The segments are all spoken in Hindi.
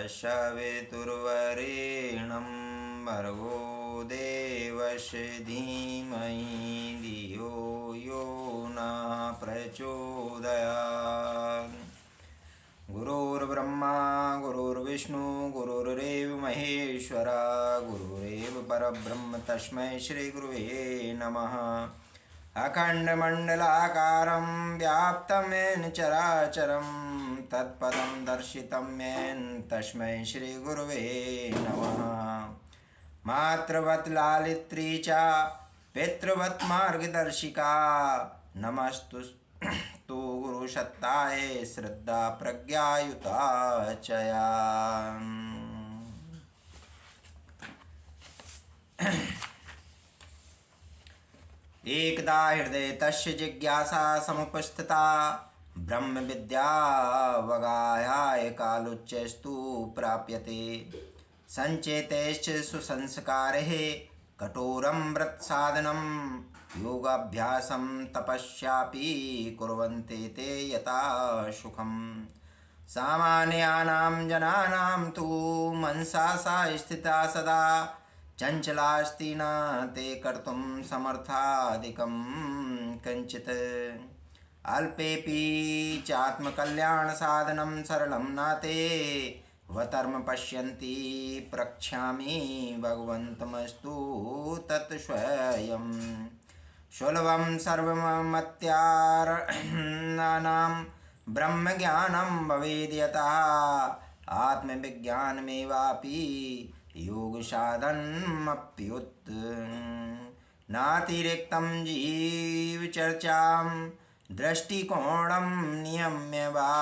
सवितुर्वरेण्यं भर्गो देवस्य धीमहि धियो यो नः प्रचोदयात्। गुरुर्ब्रह्मा गुरुर्विष्णु गुरुरेव महेश्वरा गुरुरेव परब्रह्म तस्मै श्रीगुरुवे नमः। अखण्डमण्डलाकारं व्याप्तं येन चराचरं तत्पदं दर्शितं येन तस्मै श्रीगुरुवे नमः। मातृवत् लालित्री च पितृवत् मार्गदर्शिका नमस्तु तो गुरुसत्ताय श्रद्धा प्रज्ञायुता चया। एकदा हृदये तस्य जिज्ञासा समुपस्थिता ब्रह्म विद्यावगाह्य कालोच्चस्तु प्राप्यते। संचेतैश्च सुसंस्कारैः कठोरं व्रतसाधनं योगाभ्यासं तपस्यापि कुर्वन्ते ते यथा सुखम्। सामान्यानां जनानां तु मनसा सा स्थिता सदा चञ्चलास्ति न ते कर्तुं समर्थाधिकं कञ्चित्। अल्पेऽपि चात्मकल्याणसाधनं सरलं न ते वतर्म पश्यन्ति प्रक्ष्यामि भगवन्तमस्तु तत् स्वयं। सुलभं सर्वमत्यारणानां ब्रह्मज्ञानं भवेद्यतः आत्मविज्ञानमेवापि योगसाधनमप्युत्। नातिरिक्तं जीवचर्चां दृष्टिकोणं नियम्य वा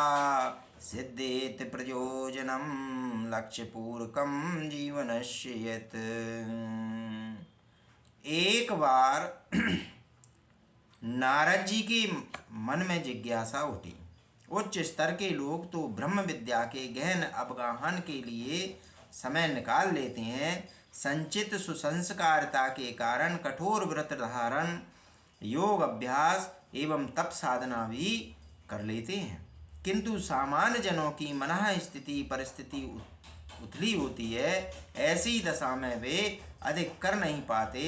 सिद्धेत प्रयोजनं लक्ष्यपूर्वकं जीवनस्य यत्। एक बार नारद जी के मन में जिज्ञासा उठी। उच्च स्तर के लोग तो ब्रह्म विद्या के गहन अवगाहन के लिए समय निकाल लेते हैं, संचित सुसंस्कारता के कारण कठोर व्रत धारण योग अभ्यास एवं तप साधना भी कर लेते हैं, किंतु सामान्य जनों की मनः स्थिति परिस्थिति उथली होती है। ऐसी दशा में वे अधिक कर नहीं पाते।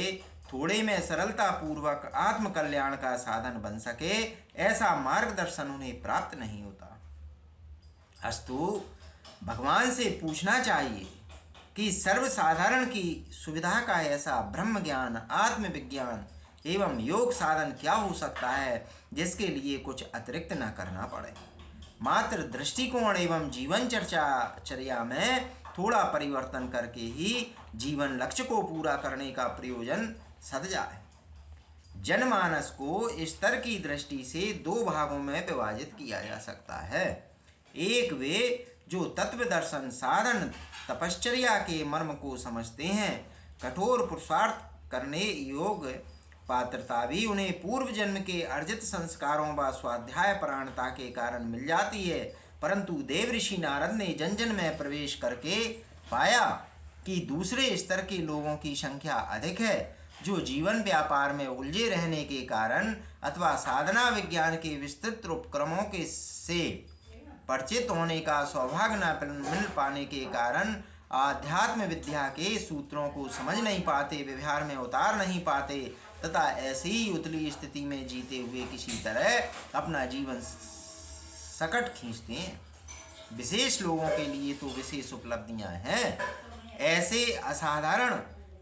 थोड़े में सरलता पूर्वक आत्म कल्याण का साधन बन सके ऐसा मार्गदर्शन उन्हें प्राप्त नहीं होता। अस्तु भगवान से पूछना चाहिए कि सर्वसाधारण की सुविधा का ऐसा ब्रह्म ज्ञान आत्मविज्ञान एवं योग साधन क्या हो सकता है जिसके लिए कुछ अतिरिक्त न करना पड़े। मात्र दृष्टिकोण एवं जीवन चर्या में थोड़ा परिवर्तन करके ही जीवन लक्ष्य को पूरा करने का प्रयोजन सध जाए। जनमानस को स्तर की दृष्टि से दो भागों में विभाजित किया जा सकता है। एक वे जो तत्व दर्शन साधन तपश्चर्या के मर्म को समझते हैं, कठोर पुरुषार्थ करने योग पात्रता भी उन्हें पूर्व जन्म के अर्जित संस्कारों व स्वाध्याय परायणता के कारण मिल जाती है, परंतु देव ऋषि नारद ने जन जन में प्रवेश करके पाया कि दूसरे स्तर के लोगों की संख्या अधिक है, जो जीवन व्यापार में उलझे रहने के कारण अथवा साधना विज्ञान के विस्तृत उपक्रमों के से परिचित होने का सौभाग्य न मिल पाने के कारण आध्यात्म विद्या के सूत्रों को समझ नहीं पाते, व्यवहार में उतार नहीं पाते तथा ऐसी ही उतली स्थिति में जीते हुए किसी तरह अपना जीवन सकट खींचते हैं। विशेष लोगों के लिए तो विशेष उपलब्धियां हैं। ऐसे असाधारण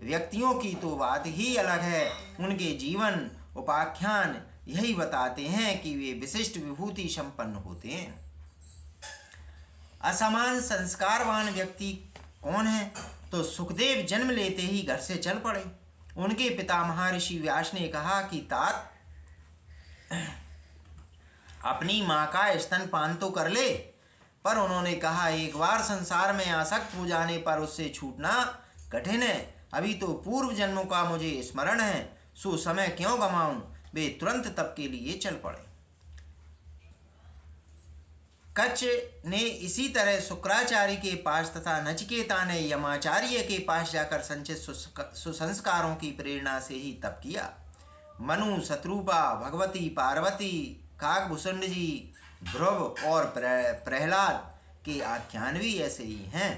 व्यक्तियों की तो बात ही अलग है। उनके जीवन उपाख्यान यही बताते हैं कि वे विशिष्ट विभूति संपन्न होते हैं। असमान संस्कारवान व्यक्ति कौन है? तो सुखदेव जन्म लेते ही घर से चल पड़े। उनके पिता महर्षि व्यास ने कहा कि तात अपनी माँ का स्तनपान तो कर ले, पर उन्होंने कहा एक बार संसार में आसक्त हो जाने पर उससे छूटना कठिन है। अभी तो पूर्व जन्मों का मुझे स्मरण है, सो समय क्यों गंवाऊं। वे तुरंत तप के लिए चल पड़े। कच्छ ने इसी तरह शुक्राचार्य के पास तथा नचिकेता ने यमाचार्य के पास जाकर संचित सुसंस्कारों की प्रेरणा से ही तप किया। मनु, शत्रुपा, भगवती, पार्वती, काकभूषण जी, ध्रुव और प्रहलाद के आख्यान भी ऐसे ही हैं।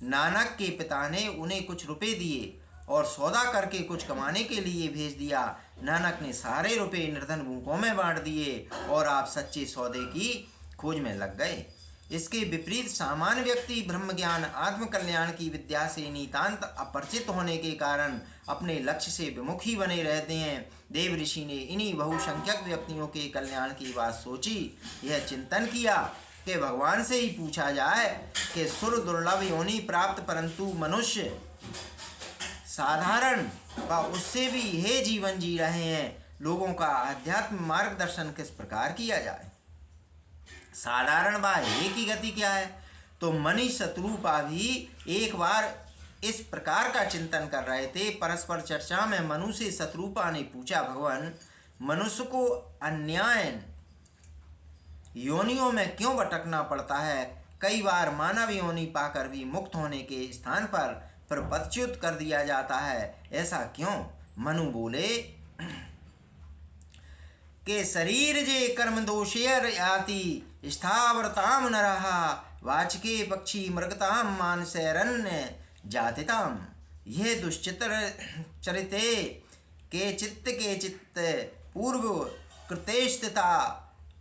नानक के पिता ने उन्हें कुछ रुपए दिए और सौदा करके कुछ कमाने के लिए भेज दिया। नानक ने सारे रुपए निर्धन भूखों में बांट दिए और आप सच्चे सौदे की खोज में लग गए। इसके विपरीत सामान्य व्यक्ति ब्रह्म ज्ञान आत्मकल्याण की विद्या से नितांत अपरिचित होने के कारण अपने लक्ष्य से विमुख ही बने रहते हैं। देव ऋषि ने इन्हीं बहुसंख्यक व्यक्तियों के कल्याण की बात सोची। यह चिंतन किया कि भगवान से ही पूछा जाए कि सुर दुर्लभ योनि प्राप्त परंतु मनुष्य साधारण व उससे भी यह जीवन जी रहे हैं, लोगों का अध्यात्म मार्गदर्शन किस प्रकार किया जाए। साधारण व एक ही गति क्या है। तो मनी शत्रुपा भी एक बार इस प्रकार का चिंतन कर रहे थे। परस्पर चर्चा में मनु से शत्रुपा ने पूछा, भगवान, मनुष्य को अन्याय योनियों में क्यों भटकना पड़ता है। कई बार मानव योनि पाकर भी मुक्त होने के स्थान पर प्रपदच्युत कर दिया जाता है, ऐसा क्यों। मनु बोले के शरीर जे कर्म दोषेर याति स्थावरताम नरहा वाचके पक्षी मृगताम मानसैरण्य जातिताम। यह दुश्चित्र चरिते के चित्त पूर्व कृतेस्थिता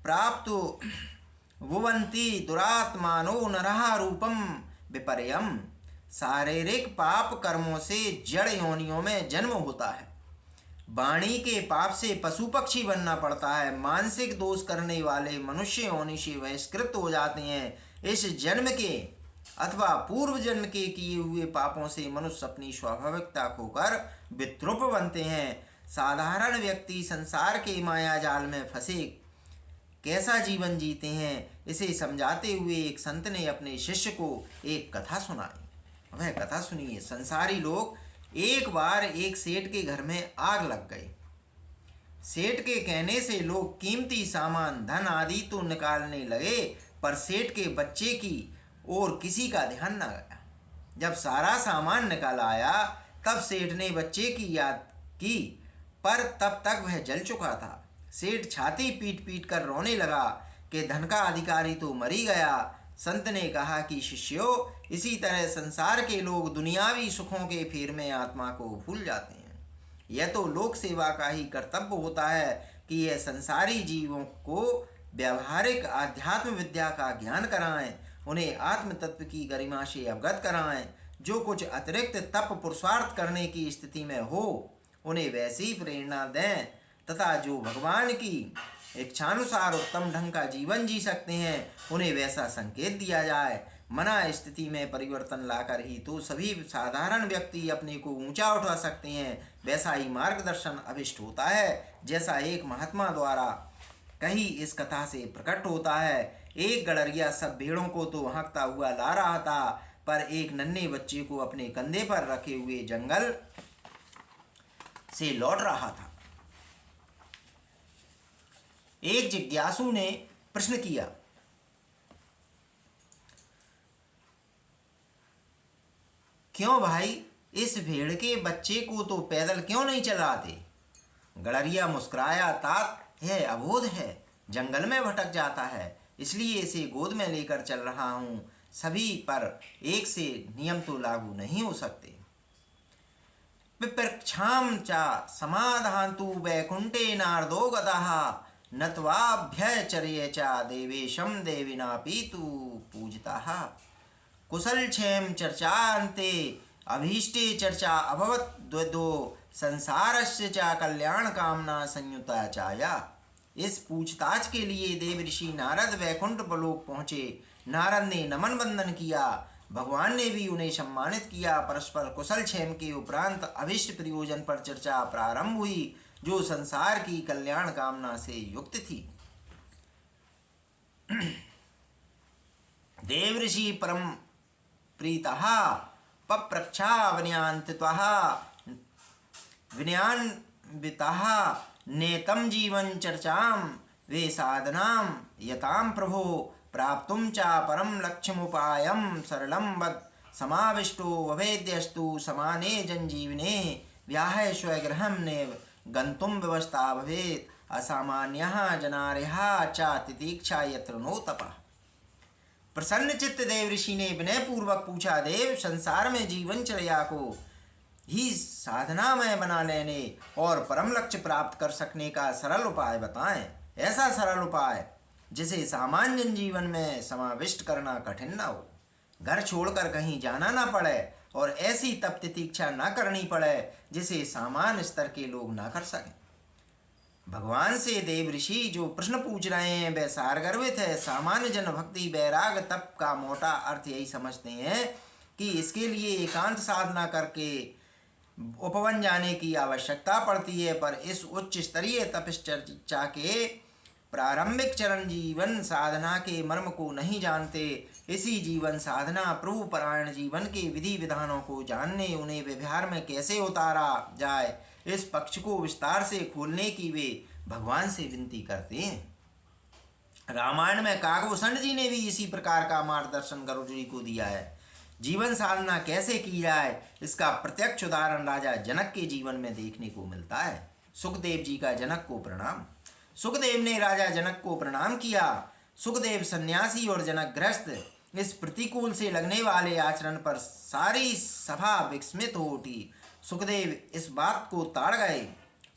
प्राप्त भुवंती दुरात्मानो नरहा रूपम विपर्यम। शारीरिक पाप कर्मों से जड़ योनियों में जन्म होता है। वाणी के पाप से पशु पक्षी बनना पड़ता है। मानसिक दोष करने वाले मनुष्य योनि से बहिष्कृत हो जाते हैं। इस जन्म के अथवा पूर्व जन्म के किए हुए पापों से मनुष्य अपनी स्वाभाविकता खोकर विद्रुप बनते हैं। साधारण व्यक्ति संसार के माया जाल में फंसे कैसा जीवन जीते हैं, इसे समझाते हुए एक संत ने अपने शिष्य को एक कथा सुनाई। वह कथा सुनिए। संसारी लोग एक बार एक सेठ के घर में आग लग गई। सेठ के कहने से लोग कीमती सामान धन आदि तो निकालने लगे, पर सेठ के बच्चे की और किसी का ध्यान न गया। जब सारा सामान निकाल आया तब सेठ ने बच्चे की याद की, पर तब तक वह जल चुका था। सेठ छाती पीट पीट कर रोने लगा कि धन का अधिकारी तो मर ही गया। संत ने कहा कि शिष्यों, इसी तरह संसार के लोग दुनियावी सुखों के फेर में आत्मा को भूल जाते हैं। यह तो लोक सेवा का ही कर्तव्य होता है कि यह संसारी जीवों को व्यावहारिक आध्यात्म विद्या का ज्ञान कराएं, उन्हें आत्म तत्व की गरिमा से अवगत कराएं। जो कुछ अतिरिक्त तप पुरुषार्थ करने की स्थिति में हो उन्हें वैसी प्रेरणा दें, तथा जो भगवान की इच्छानुसार उत्तम ढंग का जीवन जी सकते हैं उन्हें वैसा संकेत दिया जाए। मना स्थिति में परिवर्तन लाकर ही तो सभी साधारण व्यक्ति अपने को ऊंचा उठा सकते हैं। वैसा ही मार्गदर्शन अभिष्ट होता है, जैसा एक महात्मा द्वारा कही इस कथा से प्रकट होता है। एक गड़रिया सब भेड़ों को तो हाँकता हुआ ला रहा था, पर एक नन्हे बच्चे को अपने कंधे पर रखे हुए जंगल से लौट रहा था। एक जिज्ञासु ने प्रश्न किया, क्यों भाई, इस भेड़ के बच्चे को तो पैदल क्यों नहीं चलाते। गड़रिया मुस्कुराया, तात यह अबोध है, जंगल में भटक जाता है, इसलिए इसे गोद में लेकर चल रहा हूँ। सभी पर एक से नियम तो लागू नहीं हो सकते। पिपृक्षाम चा समाधान्तु वैकुंठे नारदो गतः नत्वाभ्यचर्य चा देवेशम देविनापि तु पूजितः। कुशलक्षेम चर्चान्ते अभीष्टे चर्चा अभवत् द्वैतो संसारस्य च कल्याण कामना संयुता चाया। इस पूछताछ के लिए देव ऋषि नारद वैकुंठ लोक पहुँचे। नारद ने नमन बंदन किया, भगवान ने भी उन्हें सम्मानित किया। परस्पर कुशल क्षेम के उपरांत अभिष्ट प्रयोजन पर चर्चा प्रारंभ हुई, जो संसार की कल्याण कामना से युक्त थी। देव ऋषि परम प्रीतः पप्रच्छा विनयान्वितः नेतम जीवन चर्चाम वे साधनाम यताम प्रभो प्राप्तुम चा परम लक्ष्यमुपायम सरलम वद समाविष्टो ववेद्यस्तु समाने जनजीवने व्याह स्वगृहं नेव गंतुम व्यवस्था भवेत् असामान्यः जनार्यः च तितीक्षा यत्र नो तपः। प्रसन्नचित्त देव ऋषि ने विनय पूर्वक पूछा, देव, संसार में जीवनचर्या को ही साधनामय बना लेने और परम लक्ष्य प्राप्त कर सकने का सरल उपाय बताएं। ऐसा सरल उपाय जिसे सामान्य जीवन में समाविष्ट करना कठिन न हो, घर छोड़कर कहीं जाना ना पड़े और ऐसी तप तितीक्षा न करनी पड़े जिसे सामान्य स्तर के लोग ना कर सकें। भगवान से देव ऋषि जो प्रश्न पूछ रहे हैं वह सारगर्भित है। सामान्य जन भक्ति वैराग तप का मोटा अर्थ यही समझते हैं कि इसके लिए एकांत साधना करके उपवन जाने की आवश्यकता पड़ती है, पर इस उच्च स्तरीय तपश्चर्या के प्रारंभिक चरण जीवन साधना के मर्म को नहीं जानते। इसी जीवन साधना प्रभु परायण जीवन के विधि विधानों को जानने, उन्हें व्यवहार में कैसे उतारा जाए, इस पक्ष को विस्तार से खोलने की वे भगवान से विनती करते हैं। रामायण में काकभूषण जी ने भी इसी प्रकार का मार्गदर्शन गरुड़ जी को दिया है। जीवन साधना कैसे की जाए इसका प्रत्यक्ष उदाहरण राजा जनक के जीवन में देखने को मिलता है। सुखदेव जी का जनक को प्रणाम। सुखदेव ने राजा जनक को प्रणाम किया। सुखदेव सन्यासी और जनक गृहस्थ इस प्रतिकूल से लगने वाले आचरण पर सारी सभा विस्मित हो उठी। सुखदेव इस बात को ताड़ गए।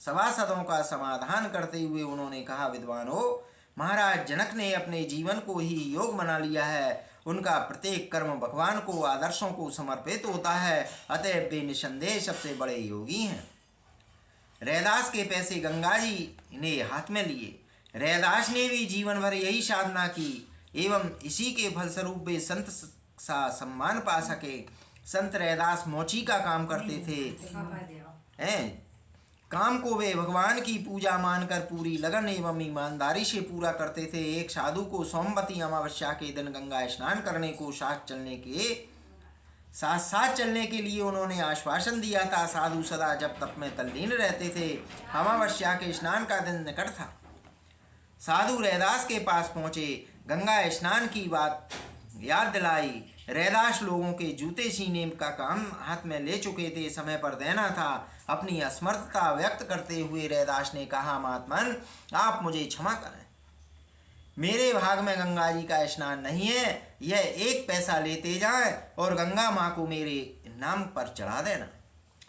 सभासदों का समाधान करते हुए उन्होंने कहा, विद्वानों, महाराज जनक ने अपने जीवन को ही योग बना लिया है। उनका प्रत्येक कर्म भगवान को, आदर्शों को समर्पित होता है, अतः वे निसंदेह सबसे बड़े योगी हैं। रैदास के पैसे गंगा जी ने हाथ में लिए। रैदास ने भी जीवन भर यही साधना की एवं इसी के फलस्वरूप वे संत सा सम्मान पा सके। संत रैदास मोची का काम करते थे। काम को वे भगवान की पूजा मानकर पूरी लगन एवं ईमानदारी से पूरा करते थे। एक साधु को सोमवती अमावस्या के दिन गंगा स्नान करने को साथ साथ चलने के लिए उन्होंने आश्वासन दिया था। साधु सदा जब तप में तल्लीन रहते थे। अमावस्या के स्नान का दिन निकट था। साधु रैदास के पास पहुंचे, गंगा स्नान की बात याद दिलाई। रैदास लोगों के जूते सीने का काम हाथ में ले चुके थे, समय पर देना था। अपनी असमर्थता व्यक्त करते हुए रैदास ने कहा, महात्मन, आप मुझे क्षमा करें, मेरे भाग में गंगा जी का स्नान नहीं है। यह 1 पैसा लेते जाएं और गंगा माँ को मेरे नाम पर चढ़ा देना।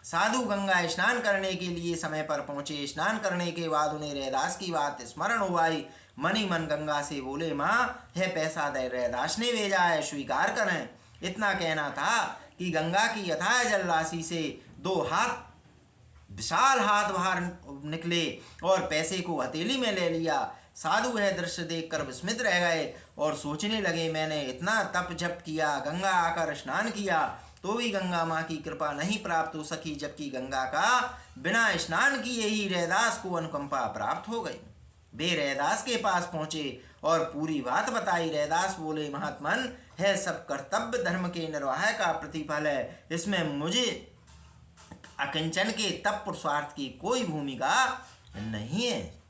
साधु गंगा स्नान करने के लिए समय पर पहुंचे। स्नान करने के बाद उन्हें रैदास की बात स्मरण हो आई। मन ही मन गंगा से बोले, माँ, यह पैसा दे रैदास ने भेजा है, स्वीकार करें। इतना कहना था कि गंगा की अथाह जल राशि से 2 विशाल हाथ बाहर निकले और पैसे को हथेली में ले लिया। साधु यह दृश्य देखकर विस्मित रह गए और सोचने लगे, मैंने इतना तप जप किया, गंगा आकर स्नान किया, तो भी गंगा माँ की कृपा नहीं प्राप्त हो सकी, जबकि गंगा का बिना स्नान किए ही रैदास को अनुकंपा प्राप्त हो गई। वे रैदास के पास पहुंचे और पूरी बात बताई। रैदास बोले, महात्मन, है सब कर्तव्य धर्म के निर्वाह का प्रतिफल है, इसमें मुझे अकिंचन के तप पुरुषार्थ की कोई भूमिका नहीं है।